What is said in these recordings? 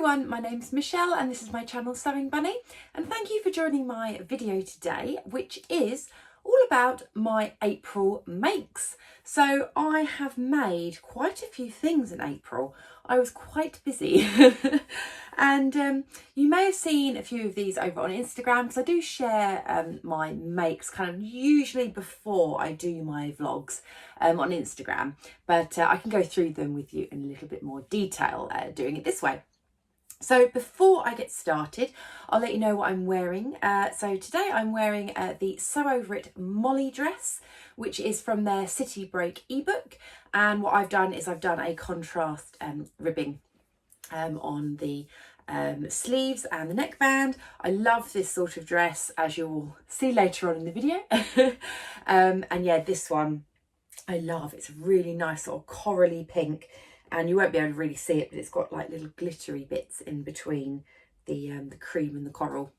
everyone, my name's Michelle and this is my channel Sewing Bunny, and thank you for joining my video today, which is all about my April makes. So I have made quite a few things in April. I was quite busy and you may have seen a few of these over on Instagram because I do share my makes kind of usually before I do my vlogs on Instagram, but I can go through them with you in a little bit more detail doing it this way. So before I get started, I'll let you know what I'm wearing. So today I'm wearing the Sew Over It Molly dress, which is from their City Break ebook. And what I've done is I've done a contrast ribbing on the sleeves and the neckband. I love this sort of dress, as you'll see later on in the video. And yeah, this one I love. It's a really nice sort of corally pink. And you won't be able to really see it, but it's got like little glittery bits in between the cream and the coral.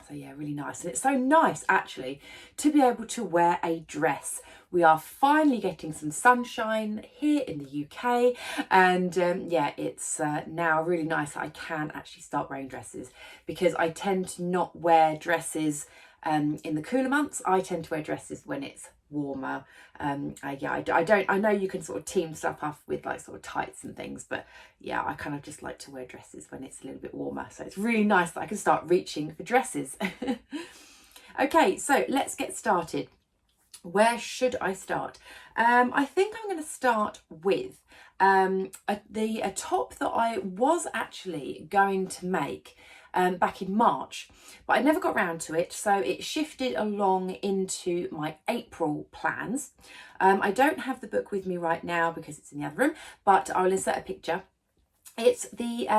So yeah, really nice. And it's so nice actually to be able to wear a dress. We are finally getting some sunshine here in the UK, and yeah, it's now really nice that I can actually start wearing dresses, because I tend to not wear dresses in the cooler months. I tend to wear dresses when it's warmer. I know you can sort of team stuff up with like sort of tights and things, but yeah, I kind of just like to wear dresses when it's a little bit warmer. So it's really nice that I can start reaching for dresses. Okay, so let's get started. Where should I start? I think I'm going to start with a top that I was actually going to make back in March, but I never got round to it, so it shifted along into my April plans. I don't have the book with me right now because it's in the other room, but I'll insert a picture. It's the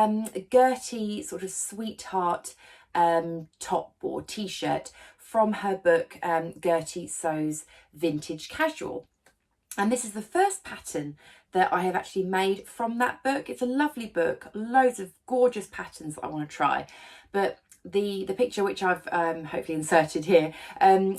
Gertie sort of sweetheart top or t-shirt from her book Gertie Sews Vintage Casual. And this is the first pattern that I have actually made from that book. It's a lovely book, loads of gorgeous patterns that I want to try. But the picture which I've hopefully inserted here, I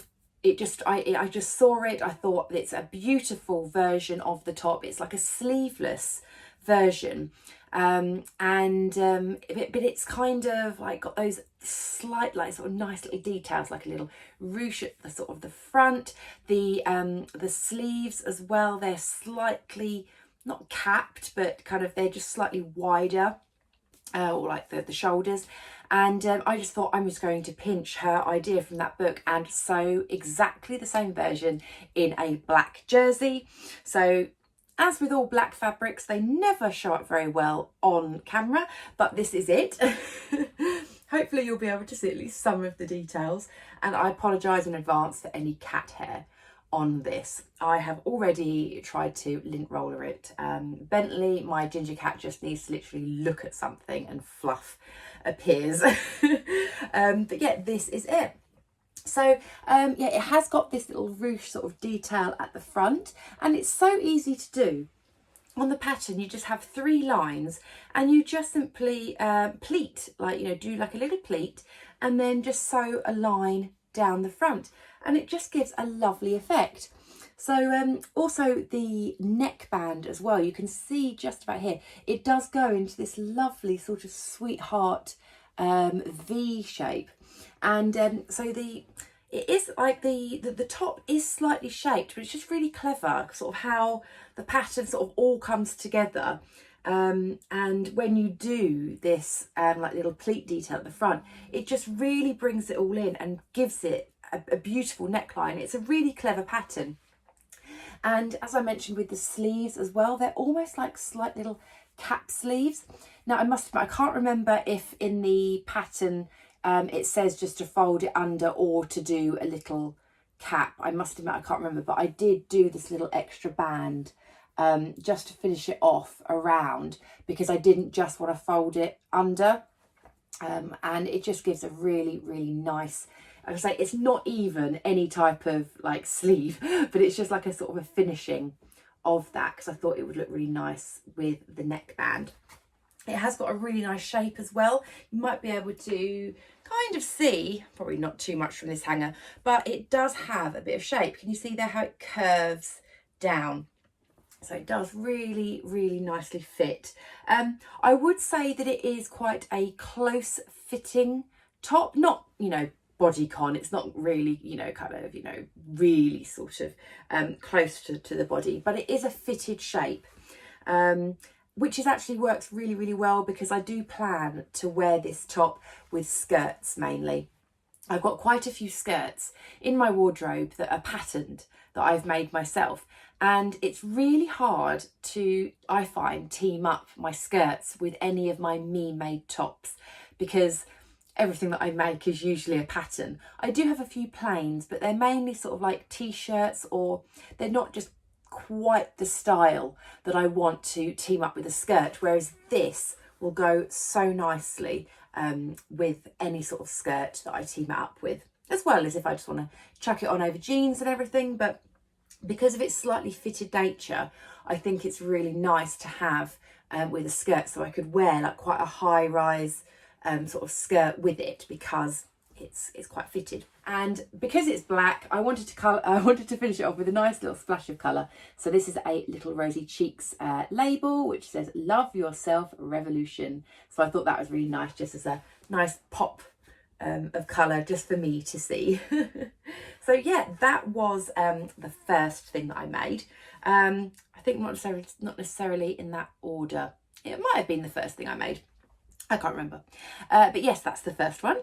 just saw it. I thought it's a beautiful version of the top. It's like a sleeveless version. But it's kind of like got those slight like sort of nice little details, like a little ruche at the sort of the front, the sleeves as well. They're slightly not capped, but kind of they're just slightly wider, or like the shoulders. And I just thought I was going to pinch her idea from that book and sew exactly the same version in a black jersey. So as with all black fabrics, they never show up very well on camera, but this is it. Hopefully you'll be able to see at least some of the details, and I apologise in advance for any cat hair on this. I have already tried to lint roller it. Bentley, my ginger cat, just needs to literally look at something and fluff appears. But yeah, this is it. So yeah, it has got this little ruche sort of detail at the front, and it's so easy to do. On the pattern, you just have 3 lines, and you just simply pleat, like, you know, do like a little pleat, and then just sew a line down the front, and it just gives a lovely effect. So also the neckband as well, you can see just about here, it does go into this lovely sort of sweetheart V shape. And so it is like the top is slightly shaped, but it's just really clever sort of how the pattern sort of all comes together. And when you do this like little pleat detail at the front, it just really brings it all in and gives it a beautiful neckline. It's a really clever pattern. And as I mentioned with the sleeves as well, they're almost like slight little cap sleeves. Now I must admit, I can't remember if in the pattern it says just to fold it under or to do a little cap. I must admit, I can't remember, but I did do this little extra band just to finish it off around, because I didn't just want to fold it under, and it just gives a really, really nice, I would say it's not even any type of like sleeve, but it's just like a sort of a finishing of that, because I thought it would look really nice with the neckband. It has got a really nice shape as well. You might be able to kind of see, probably not too much from this hanger, but it does have a bit of shape. Can you see there how it curves down? So it does really, really nicely fit. I would say that it is quite a close fitting top, not, you know, bodycon. It's not really, you know, kind of, you know, really sort of close to the body, but it is a fitted shape. Which is actually works really, really well because I do plan to wear this top with skirts mainly. I've got quite a few skirts in my wardrobe that are patterned, that I've made myself. And it's really hard to, I find, team up my skirts with any of my me-made tops because everything that I make is usually a pattern. I do have a few plains, but they're mainly sort of like t-shirts, or they're not just quite the style that I want to team up with a skirt, whereas this will go so nicely with any sort of skirt that I team it up with, as well as if I just want to chuck it on over jeans and everything. But because of its slightly fitted nature, I think it's really nice to have with a skirt, so I could wear like quite a high rise sort of skirt with it because it's quite fitted. And because it's black, I wanted to finish it off with a nice little splash of colour. So this is a Little Rosy Cheeks label which says "Love Yourself Revolution." So I thought that was really nice, just as a nice pop of colour just for me to see. So yeah, that was the first thing that I made. I think not necessarily in that order. It might have been the first thing I made. I can't remember. But yes, that's the first one.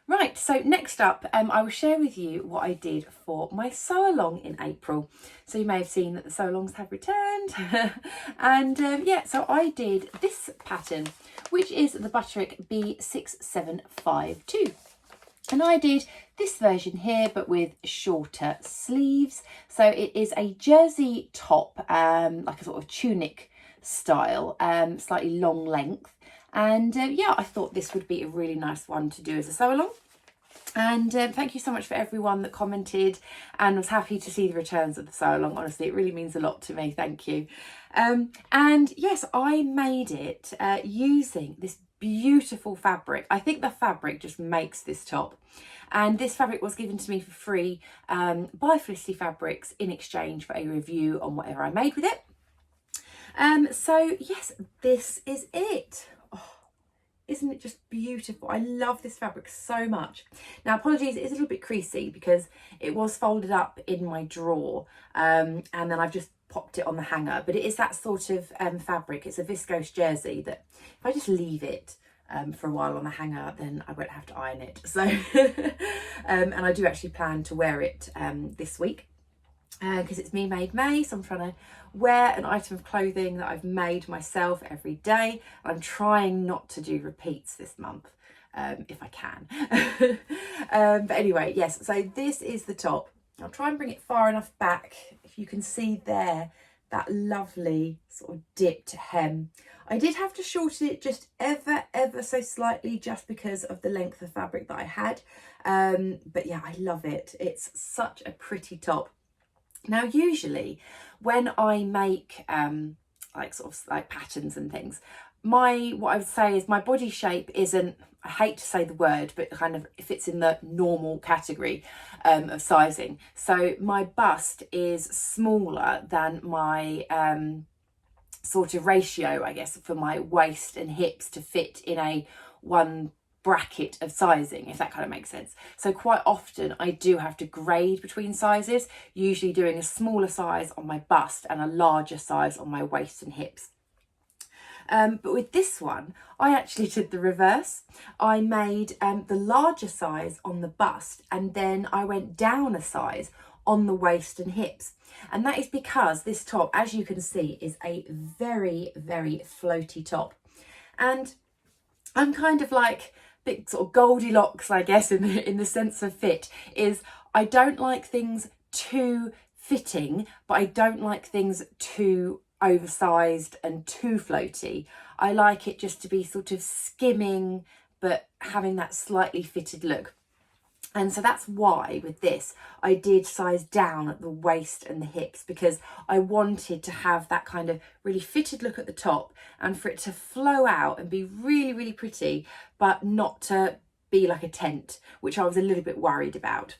Right, so next up, I will share with you what I did for my sew along in April. So you may have seen that the sew alongs have returned. And yeah, so I did this pattern, which is the Butterick B6752. And I did this version here, but with shorter sleeves. So it is a jersey top, like a sort of tunic style, slightly long length. And yeah, I thought this would be a really nice one to do as a sew along. And thank you so much for everyone that commented and was happy to see the returns of the sew along. Honestly, it really means a lot to me. Thank you. And yes, I made it using this beautiful fabric. I think the fabric just makes this top. And this fabric was given to me for free by Felicity Fabrics in exchange for a review on whatever I made with it. So yes, this is it. Isn't it just beautiful? I love this fabric so much. Now, apologies, it is a little bit creasy because it was folded up in my drawer and then I've just popped it on the hanger. But it is that sort of fabric. It's a viscose jersey that if I just leave it for a while on the hanger, then I won't have to iron it. So, and I do actually plan to wear it this week because it's Me Made May. So I'm trying to wear an item of clothing that I've made myself every day. I'm trying not to do repeats this month if I can. But anyway, yes, so this is the top. I'll try and bring it far enough back. If you can see there, that lovely sort of dipped hem. I did have to shorten it just ever so slightly just because of the length of fabric that I had. But yeah, I love it. It's such a pretty top. Now, usually when I make like sort of like patterns and things, what I would say is my body shape isn't, I hate to say the word, but kind of if it's in the normal category of sizing. So my bust is smaller than my sort of ratio, I guess, for my waist and hips to fit in a one bracket of sizing, if that kind of makes sense. So quite often I do have to grade between sizes, usually doing a smaller size on my bust and a larger size on my waist and hips. But with this one, I actually did the reverse. I made the larger size on the bust and then I went down a size on the waist and hips. And that is because this top, as you can see, is a very, very floaty top. And I'm kind of like big sort of Goldilocks, I guess, in the sense of fit, is I don't like things too fitting, but I don't like things too oversized and too floaty. I like it just to be sort of skimming, but having that slightly fitted look. And so that's why with this, I did size down at the waist and the hips because I wanted to have that kind of really fitted look at the top and for it to flow out and be really, really pretty, but not to be like a tent, which I was a little bit worried about.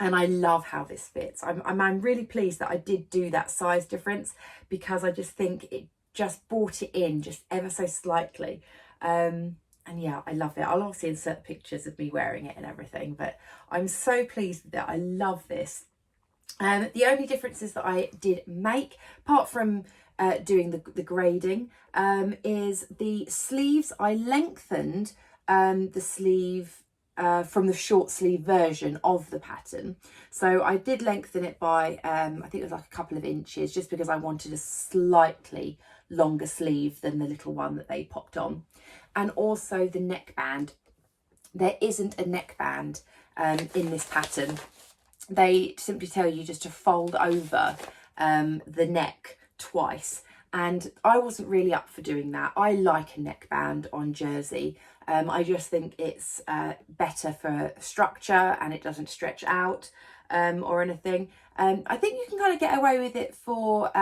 And I love how this fits. I'm really pleased that I did do that size difference, because I just think it just brought it in just ever so slightly. And yeah, I love it. I'll obviously insert pictures of me wearing it and everything, but I'm so pleased with it. I love this. The only differences that I did make, apart from doing the grading, is the sleeves. I lengthened the sleeve from the short sleeve version of the pattern. So I did lengthen it by, I think it was like a couple of inches, just because I wanted a slightly longer sleeve than the little one that they popped on. And also the neckband. There isn't a neckband in this pattern. They simply tell you just to fold over the neck twice, and I wasn't really up for doing that. I like a neckband on jersey. I just think it's better for structure, and it doesn't stretch out or anything. I think you can kind of get away with it for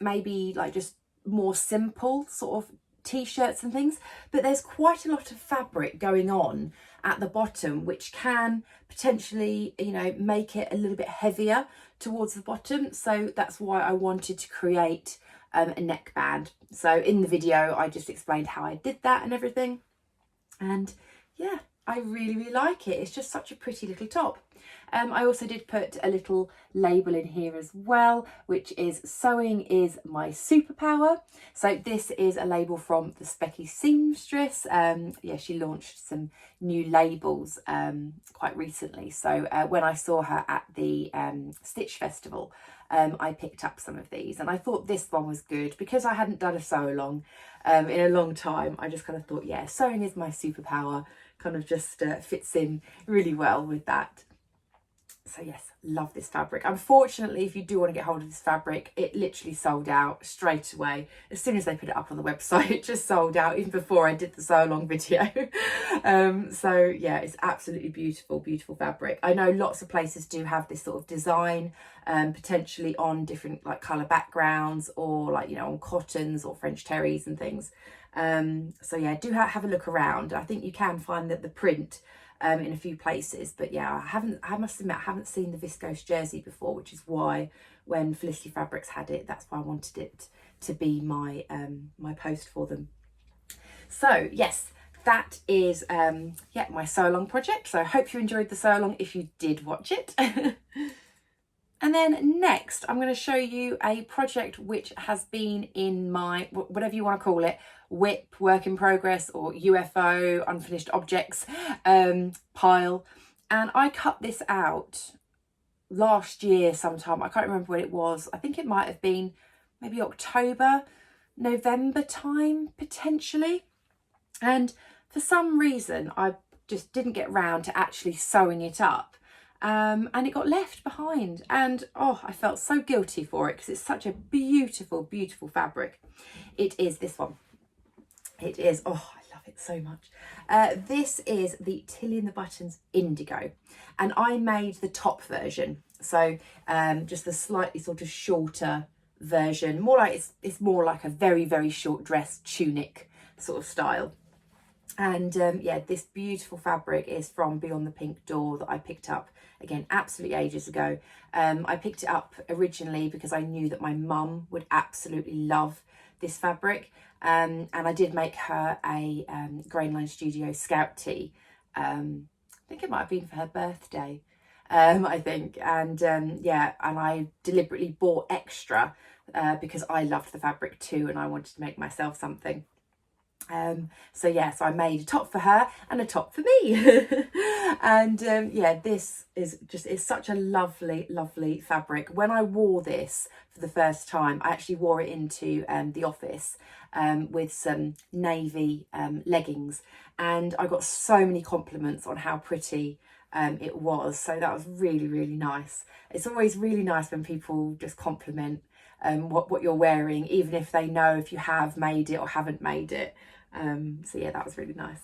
maybe like just more simple sort of t-shirts and things, but there's quite a lot of fabric going on at the bottom, which can potentially, you know, make it a little bit heavier towards the bottom. So that's why I wanted to create a neckband. So in the video I just explained how I did that and everything, and yeah, I really like it. It's just such a pretty little top. I also did put a little label in here as well, which is "Sewing is my superpower." So this is a label from the Specky Seamstress. Yeah, she launched some new labels quite recently. So when I saw her at the Stitch Festival, I picked up some of these, and I thought this one was good because I hadn't done a sew along in a long time. I just kind of thought, yeah, sewing is my superpower, kind of just fits in really well with that. So yes, love this fabric. Unfortunately, if you do want to get hold of this fabric, it literally sold out straight away. As soon as they put it up on the website, it just sold out, even before I did the sew along video. So yeah, it's absolutely beautiful, beautiful fabric. I know lots of places do have this sort of design, potentially on different like colour backgrounds, or like, you know, on cottons or French terries and things. So yeah, do have a look around. I think you can find that the print in a few places, but yeah, I must admit I haven't seen the viscose jersey before, which is why when Felicity Fabrics had it, that's why I wanted it to be my my post for them. So yes, that is yeah, my sew along project. So I hope you enjoyed the sew along if you did watch it. And then next, I'm going to show you a project which has been in my, whatever you want to call it, WIP, work in progress, or UFO, unfinished objects pile. And I cut this out last year sometime. I can't remember when it was. I think it might have been maybe October, November time, potentially. And for some reason, I just didn't get round to actually sewing it up. And it got left behind, and oh, I felt so guilty for it because it's such a beautiful, beautiful fabric. It is this one. It is, oh, I love it so much. This is the Tilly and the Buttons Indigo, and I made the top version. So just the slightly sort of shorter version, more like it's more like a very, very short dress tunic sort of style. And yeah, this beautiful fabric is from Beyond the Pink Door that I picked up, again, absolutely ages ago. I picked it up originally because I knew that my mum would absolutely love this fabric. And I did make her a Grainline Studio Scout tee. I think it might have been for her birthday, I think. And yeah, and I deliberately bought extra because I loved the fabric too, and I wanted to make myself something. So yeah, so I made a top for her and a top for me. And yeah, this is such a lovely, lovely fabric. When I wore this for the first time, I actually wore it into the office with some navy leggings, and I got so many compliments on how pretty it was. So that was really, really nice. It's always really nice when people just compliment what you're wearing, even if they know if you have made it or haven't made it. So yeah, that was really nice.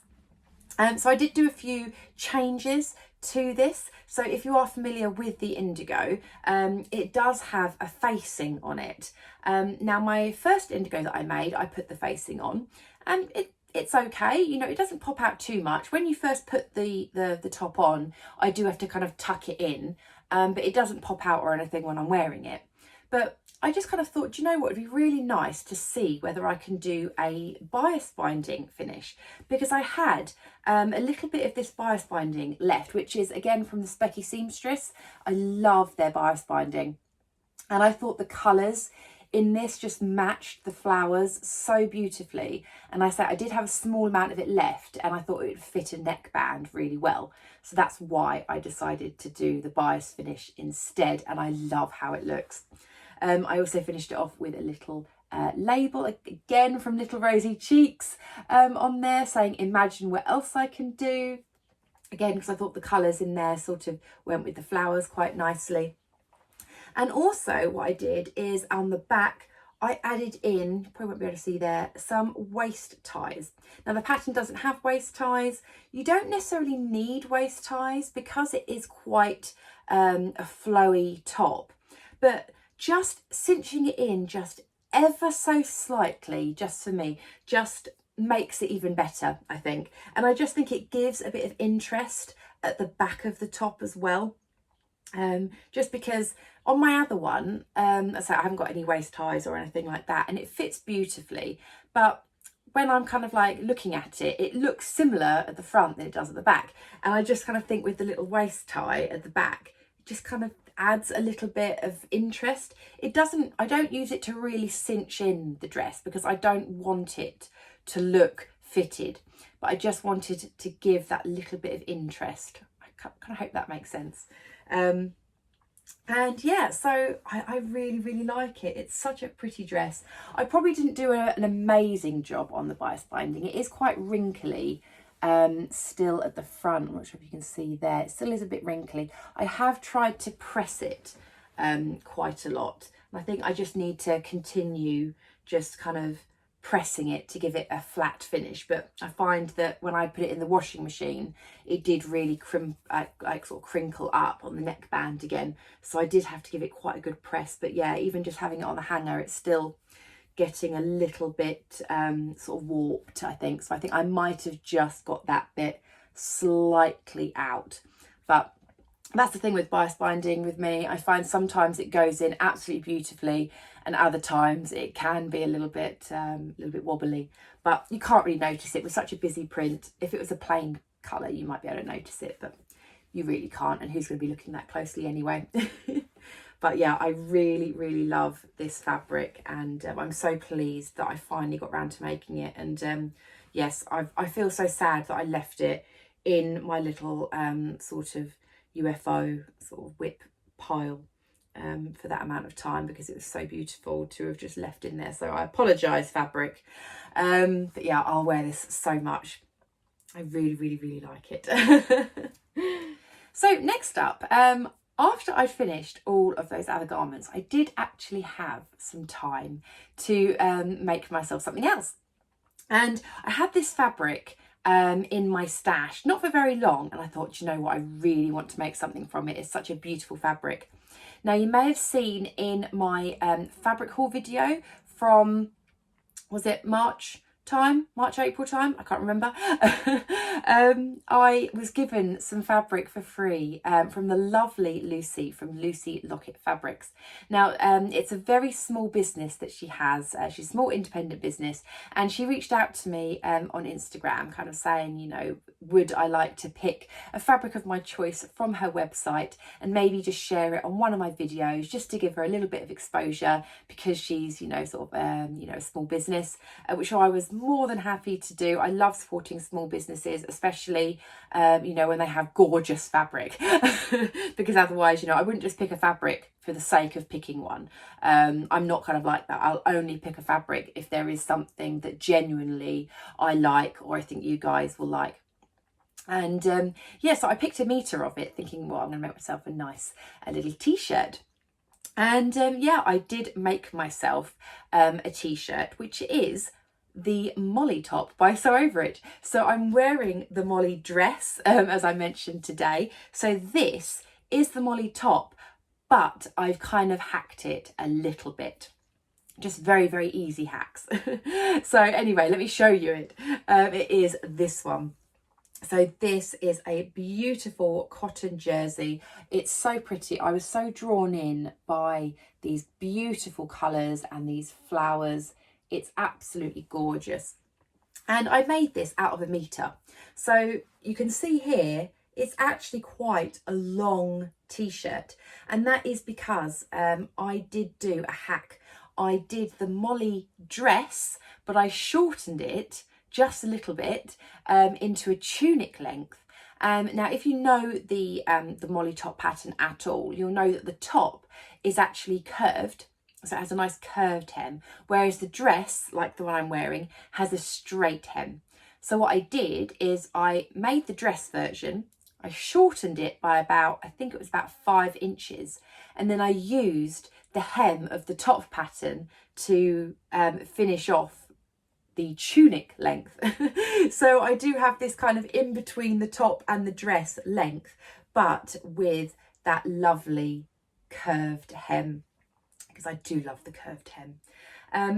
So I did do a few changes to this. So if you are familiar with the indigo, it does have a facing on it. Now my first indigo that I made, I put the facing on, and it's okay, you know, it doesn't pop out too much. When you first put the top on, I do have to kind of tuck it in but it doesn't pop out or anything when I'm wearing it. But I just kind of thought, do you know what, it'd be really nice to see whether I can do a bias binding finish, because I had a little bit of this bias binding left, which is again from the Specky Seamstress. I love their bias binding, and I thought the colours in this just matched the flowers so beautifully. And I did have a small amount of it left, and I thought it would fit a neckband really well. So that's why I decided to do the bias finish instead, and I love how it looks. I also finished it off with a little label, again from Little Rosy Cheeks, on there saying, imagine what else I can do. Again, because I thought the colours in there sort of went with the flowers quite nicely. And also what I did is on the back, I added in, you probably won't be able to see there, some waist ties. Now the pattern doesn't have waist ties. You don't necessarily need waist ties because it is quite a flowy top, but just cinching it in just ever so slightly, just for me, just makes it even better, I think. And I just think it gives a bit of interest at the back of the top as well. Just because on my other one, so I haven't got any waist ties or anything like that, and it fits beautifully, but when I'm kind of like looking at it, it looks similar at the front than it does at the back. And I just kind of think with the little waist tie at the back, it just kind of adds a little bit of interest. I don't use it to really cinch in the dress because I don't want it to look fitted, but I just wanted to give that little bit of interest. I kind of hope that makes sense. And yeah, so I really like it. It's such a pretty dress. I probably didn't do an amazing job on the bias binding. It is quite wrinkly still at the front. I'm not sure if you can see there. It still is a bit wrinkly. I have tried to press it quite a lot. And I think I just need to continue just kind of pressing it to give it a flat finish. But I find that when I put it in the washing machine, it did really sort of crinkle up on the neckband again. So I did have to give it quite a good press. But yeah, even just having it on the hanger, it's still getting a little bit sort of warped, I think. So I think I might have just got that bit slightly out. But that's the thing with bias binding with me. I find sometimes it goes in absolutely beautifully, and other times it can be a little bit wobbly. But you can't really notice it with such a busy print. If it was a plain colour, you might be able to notice it, but you really can't. And who's going to be looking that closely anyway? But yeah, I really love this fabric, and I'm so pleased that I finally got round to making it. And yes, I feel so sad that I left it in my little sort of UFO sort of whip pile for that amount of time, because it was so beautiful to have just left in there. So I apologise, fabric. But yeah, I'll wear this so much. I really like it. So next up, after I'd finished all of those other garments, I did actually have some time to make myself something else. And I had this fabric in my stash, not for very long, and I thought, you know what, I really want to make something from it. It's such a beautiful fabric. Now, you may have seen in my fabric haul video from, was it March, April time, I can't remember. I was given some fabric for free from the lovely Lucy from Lucy Lockett Fabrics. Now, it's a very small business that she has. She's a small independent business, and she reached out to me on Instagram kind of saying, you know, would I like to pick a fabric of my choice from her website and maybe just share it on one of my videos, just to give her a little bit of exposure, because she's, you know, sort of, you know, a small business, which I was more than happy to do. I love supporting small businesses, especially you know, when they have gorgeous fabric, because otherwise, you know, I wouldn't just pick a fabric for the sake of picking one. I'm not kind of like that. I'll only pick a fabric if there is something that genuinely I like, or I think you guys will like. And yeah, so I picked a metre of it, thinking, well, I'm going to make myself a little t-shirt. And yeah, I did make myself a t-shirt, which is the Molly top by Sew Over It. So I'm wearing the Molly dress, as I mentioned today. So this is the Molly top, but I've kind of hacked it a little bit. Just very easy hacks. So anyway, let me show you it. It is this one. So this is a beautiful cotton jersey. It's so pretty. I was so drawn in by these beautiful colours and these flowers. It's absolutely gorgeous. And I made this out of a metre. So you can see here, it's actually quite a long t-shirt. And that is because I did do a hack. I did the Molly dress, but I shortened it just a little bit into a tunic length. Now, if you know the Molly top pattern at all, you'll know that the top is actually curved. So it has a nice curved hem, whereas the dress, like the one I'm wearing, has a straight hem. So what I did is I made the dress version, I shortened it by about, I think it was about 5 inches, and then I used the hem of the top pattern to finish off the tunic length. So I do have this kind of in between the top and the dress length, but with that lovely curved hem, because I do love the curved hem.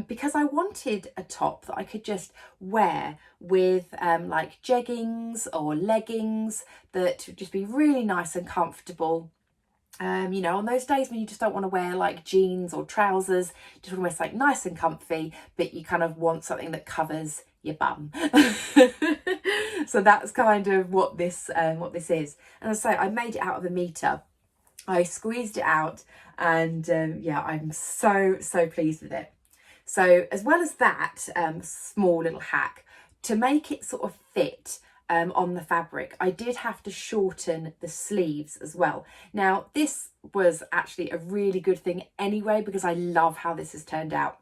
Because I wanted a top that I could just wear with like jeggings or leggings that would just be really nice and comfortable. You know, on those days when you just don't want to wear like jeans or trousers, you just want to wear something nice and comfy, but you kind of want something that covers your bum. So that's kind of what this is. And as I say, I made it out of a metre. I squeezed it out, and yeah, I'm so pleased with it. So as well as that small little hack, to make it sort of fit on the fabric, I did have to shorten the sleeves as well. Now, this was actually a really good thing anyway, because I love how this has turned out.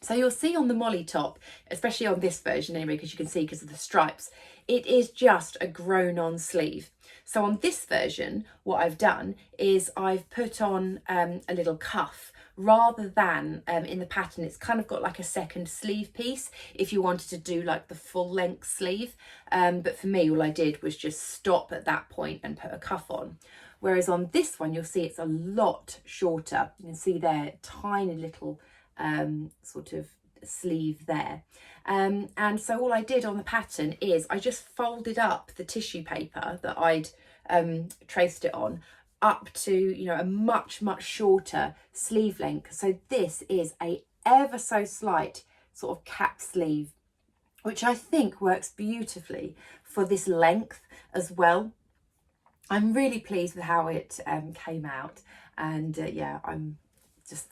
So you'll see on the Molly top, especially on this version anyway, because you can see because of the stripes, it is just a grown on sleeve. So on this version, what I've done is I've put on a little cuff, rather than in the pattern, it's kind of got like a second sleeve piece if you wanted to do like the full length sleeve. But for me, all I did was just stop at that point and put a cuff on. Whereas on this one, you'll see it's a lot shorter. You can see there, tiny little sort of sleeve there. And so all I did on the pattern is I just folded up the tissue paper that I'd traced it on up to, you know, a much shorter sleeve length. So this is a ever so slight sort of cap sleeve, which I think works beautifully for this length as well. I'm really pleased with how it came out, and yeah,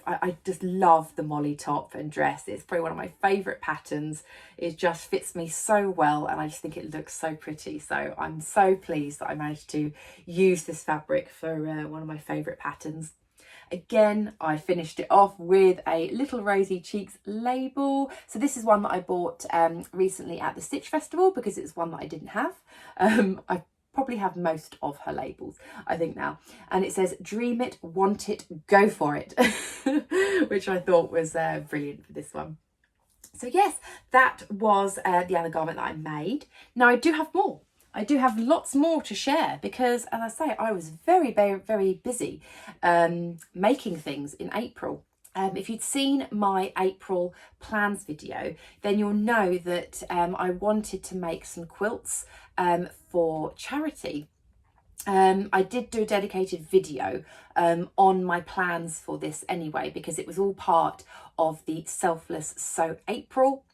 I just love the Molly top and dress. It's probably one of my favourite patterns. It just fits me so well, and I just think it looks so pretty. So I'm so pleased that I managed to use this fabric for one of my favourite patterns. Again, I finished it off with a Little Rosy Cheeks label. So this is one that I bought recently at the Stitch Festival, because it's one that I didn't have. I probably have most of her labels, I think, now. And it says, dream it, want it, go for it, which I thought was brilliant for this one. So yes, that was the other garment that I made. Now I do have more. I do have lots more to share, because, as I say, I was very busy making things in April. If you'd seen my April plans video, then you'll know that I wanted to make some quilts for charity. I did do a dedicated video on my plans for this anyway, because it was all part of the Selfless Sew April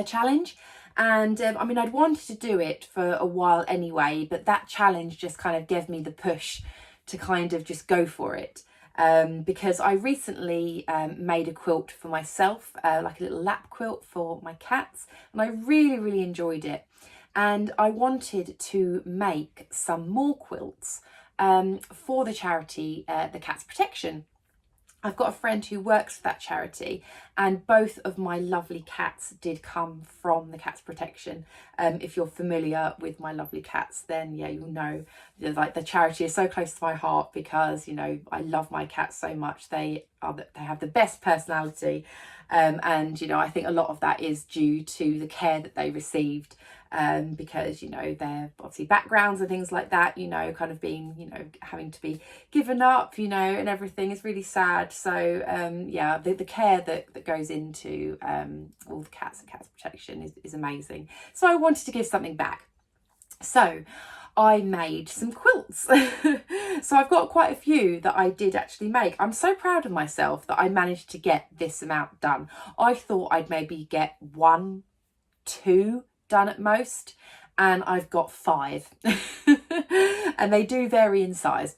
challenge. And I mean, I'd wanted to do it for a while anyway, but that challenge just kind of gave me the push to kind of just go for it. Because I recently made a quilt for myself, like a little lap quilt for my cats, and I really enjoyed it. And I wanted to make some more quilts for the charity, the Cats Protection. I've got a friend who works for that charity, and both of my lovely cats did come from the Cats Protection. If you're familiar with my lovely cats, then yeah, you'll know that, like, the charity is so close to my heart, because, you know, I love my cats so much. They have the best personality, and, you know, I think a lot of that is due to the care that they received. Because, you know, their obviously backgrounds and things like that, you know, kind of being, you know, having to be given up, you know, and everything is really sad. So yeah, the care that goes into all the cats and Cats Protection is amazing. So I wanted to give something back. So I made some quilts. So I've got quite a few that I did actually make. I'm so proud of myself that I managed to get this amount done. I thought I'd maybe get 1, 2 done at most, and I've got 5. And they do vary in size.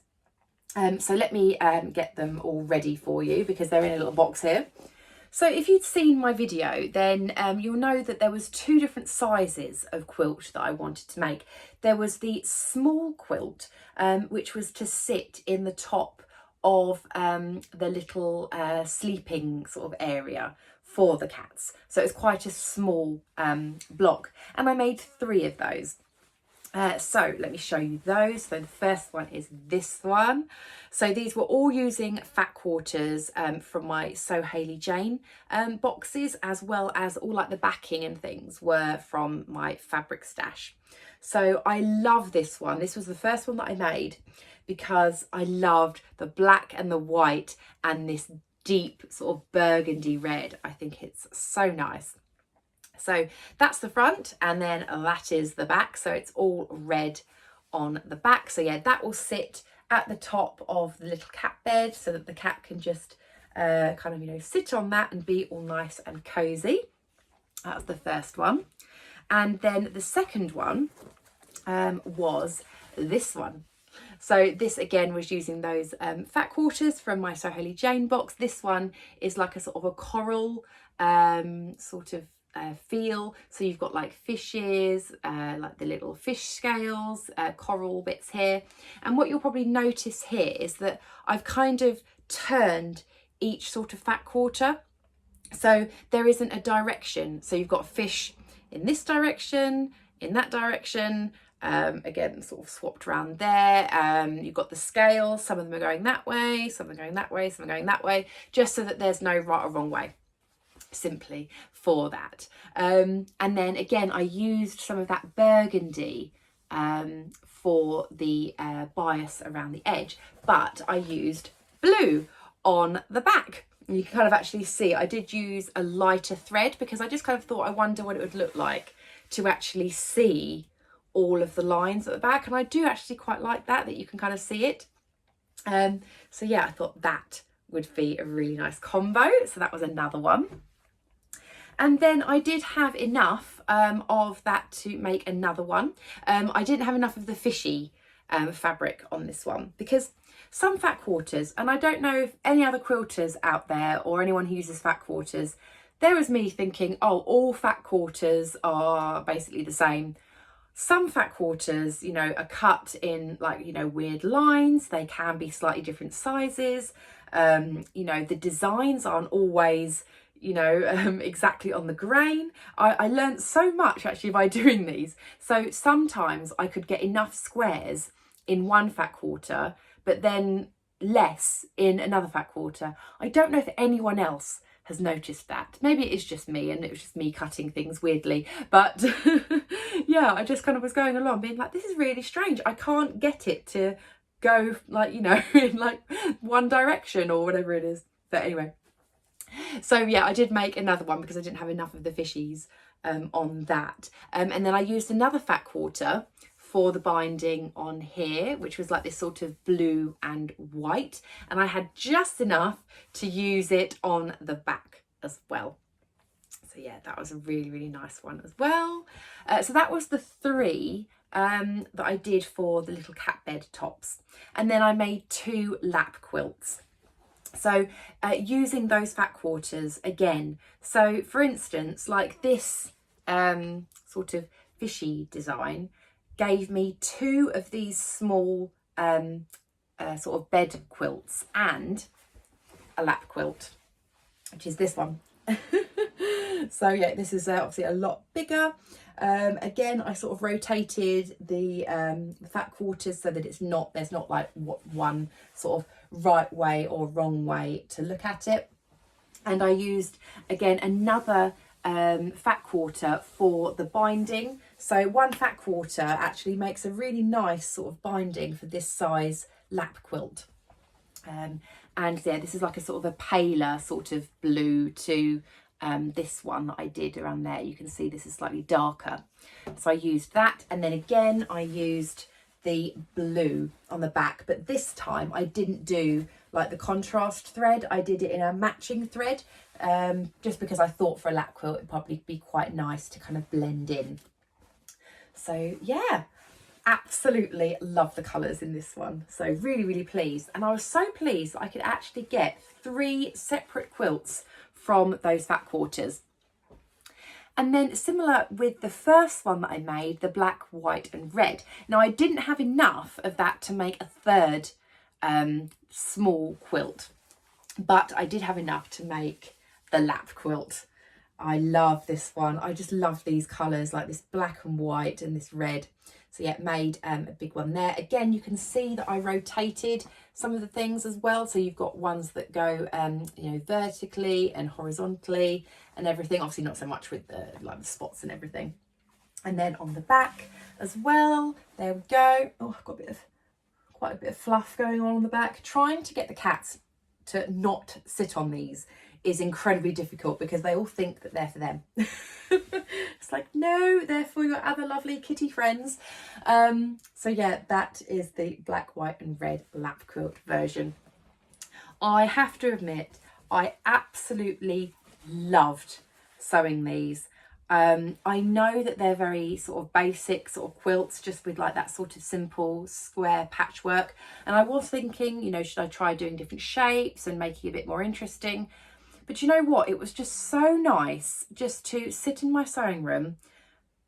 So let me get them all ready for you, because they're in a little box here. So if you'd seen my video, then you'll know that there was 2 different sizes of quilt that I wanted to make. There was the small quilt, which was to sit in the top of the little sleeping sort of area for the cats. So it's quite a small block, and I made 3 of those. So let me show you those. So the first one is this one. So these were all using fat quarters from my So Hayley Jane boxes, as well as all like the backing and things were from my fabric stash. So I love this one. This was the first one that I made because I loved the black and the white and this deep sort of burgundy red. I think it's so nice. So that's the front, and then that is the back. So it's all red on the back. So yeah, that will sit at the top of the little cat bed so that the cat can just kind of, you know, sit on that and be all nice and cozy. That's the first one. And then the second one was this one. So this again was using those fat quarters from my So Hayley Jane box. This one is like a sort of a coral sort of feel. So you've got like fishes, like the little fish scales, coral bits here. And what you'll probably notice here is that I've kind of turned each sort of fat quarter. So there isn't a direction. So you've got fish in this direction, in that direction, again sort of swapped around there. You've got the scales, some of them are going that way, some are going that way, some are going that way, just so that there's no right or wrong way, simply for that. And then again, I used some of that burgundy for the bias around the edge, but I used blue on the back. You can kind of actually see I did use a lighter thread because I just kind of thought, I wonder what it would look like to actually see all of the lines at the back. And I do actually quite like that you can kind of see it. So yeah, I thought that would be a really nice combo. So that was another one. And then I did have enough of that to make another one. I didn't have enough of the fishy fabric on this one because some fat quarters, and I don't know if any other quilters out there or anyone who uses fat quarters, there was me thinking, oh, all fat quarters are basically the same. Some fat quarters, you know, are cut in like, you know, weird lines. They can be slightly different sizes. You know, the designs aren't always, you know, exactly on the grain. I learned so much actually by doing these. So sometimes I could get enough squares in one fat quarter, but then less in another fat quarter. I don't know if anyone else has noticed that. Maybe it is just me and it was just me cutting things weirdly, but yeah, I just kind of was going along being like, this is really strange. I can't get it to go like, you know, in like one direction or whatever it is. But anyway, so yeah, I did make another one because I didn't have enough of the fishies on that. And then I used another fat quarter for the binding on here, which was like this sort of blue and white. And I had just enough to use it on the back as well. So yeah, that was a really, really nice one as well. So that was the 3 that I did for the little cat bed tops. And then I made 2 lap quilts. So using those fat quarters again. So for instance, like this sort of fishy design gave me 2 of these small sort of bed quilts and a lap quilt, which is this one. So yeah, this is obviously a lot bigger. Again, I sort of rotated the fat quarters so that there's not like one sort of right way or wrong way to look at it. And I used again another fat quarter for the binding. So one fat quarter actually makes a really nice sort of binding for this size lap quilt. And yeah, this is like a sort of a paler sort of blue to this one that I did around there. You can see this is slightly darker. So I used that, and then again I used the blue on the back, but this time I didn't do like the contrast thread. I did it in a matching thread, just because I thought for a lap quilt it'd probably be quite nice to kind of blend in. So yeah, absolutely love the colours in this one. So really pleased, and I was so pleased that I could actually get 3 separate quilts from those fat quarters. And then similar with the first one that I made, the black, white and red. Now I didn't have enough of that to make a third small quilt, but I did have enough to make the lap quilt. I love this one. I just love these colours, like this black and white and this red. So yeah, made a big one there. Again, you can see that I rotated some of the things as well. So you've got ones that go, you know, vertically and horizontally and everything. Obviously not so much with the like the spots and everything. And then on the back as well, there we go. Oh, I've got quite a bit of fluff going on the back. Trying to get the cats to not sit on these is incredibly difficult because they all think that they're for them. It's like, no, they're for your other lovely kitty friends. So yeah, that is the black, white and red lap quilt version. I have to admit, I absolutely loved sewing these. I know that they're very sort of basic sort of quilts, just with like that sort of simple square patchwork. And I was thinking, you know, should I try doing different shapes and making it a bit more interesting? But you know what? It was just so nice just to sit in my sewing room,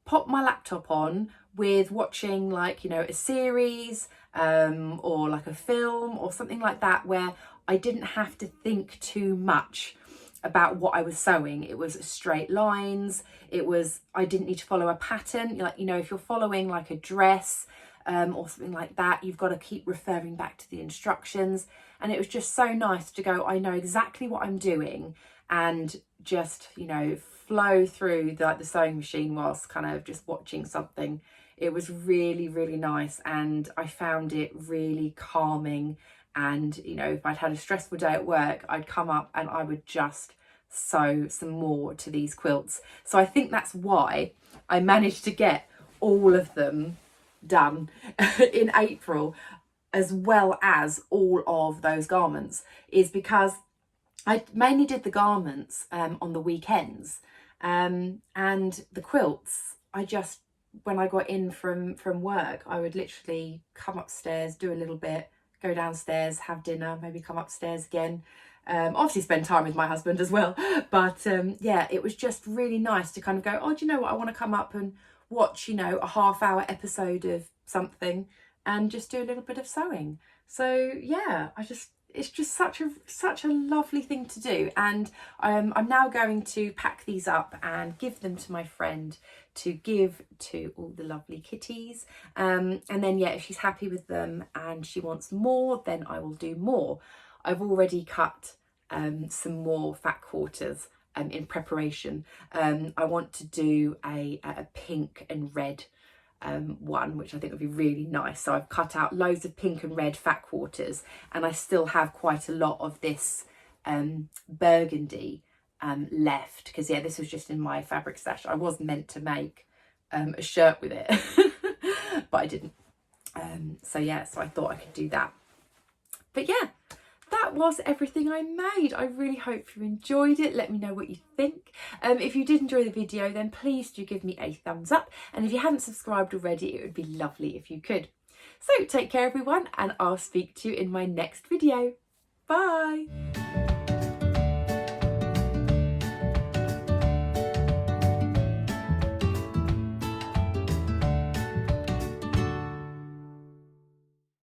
pop my laptop on with watching like, you know, a series or like a film or something like that, where I didn't have to think too much about what I was sewing. It was straight lines. I didn't need to follow a pattern. Like, you know, if you're following like a dress or something like that, you've got to keep referring back to the instructions. And it was just so nice to go, I know exactly what I'm doing, and just, you know, flow through the sewing machine whilst kind of just watching something. It was really nice, and I found it really calming. And, you know, if I'd had a stressful day at work, I'd come up and I would just sew some more to these quilts. So I think that's why I managed to get all of them done in April, as well as all of those garments, is because I mainly did the garments on the weekends, and the quilts, I just, when I got in from work, I would literally come upstairs, do a little bit, go downstairs, have dinner, maybe come upstairs again. Obviously spend time with my husband as well. But yeah, it was just really nice to kind of go, oh, do you know what? I want to come up and watch, you know, a half-hour episode of something and just do a little bit of sewing. So yeah, it's just such a lovely thing to do. And I'm now going to pack these up and give them to my friend to give to all the lovely kitties. And then yeah, if she's happy with them and she wants more, then I will do more. I've already cut some more fat quarters in preparation. I want to do a pink and red one, which I think would be really nice. So I've cut out loads of pink and red fat quarters, and I still have quite a lot of this burgundy left, because yeah, this was just in my fabric stash. I was meant to make a shirt with it but I didn't. So yeah, so I thought I could do that. But yeah, that was everything I made. I really hope you enjoyed it. Let me know what you think. If you did enjoy the video, then please do give me a thumbs up. And if you haven't subscribed already, it would be lovely if you could. So take care everyone, and I'll speak to you in my next video. Bye.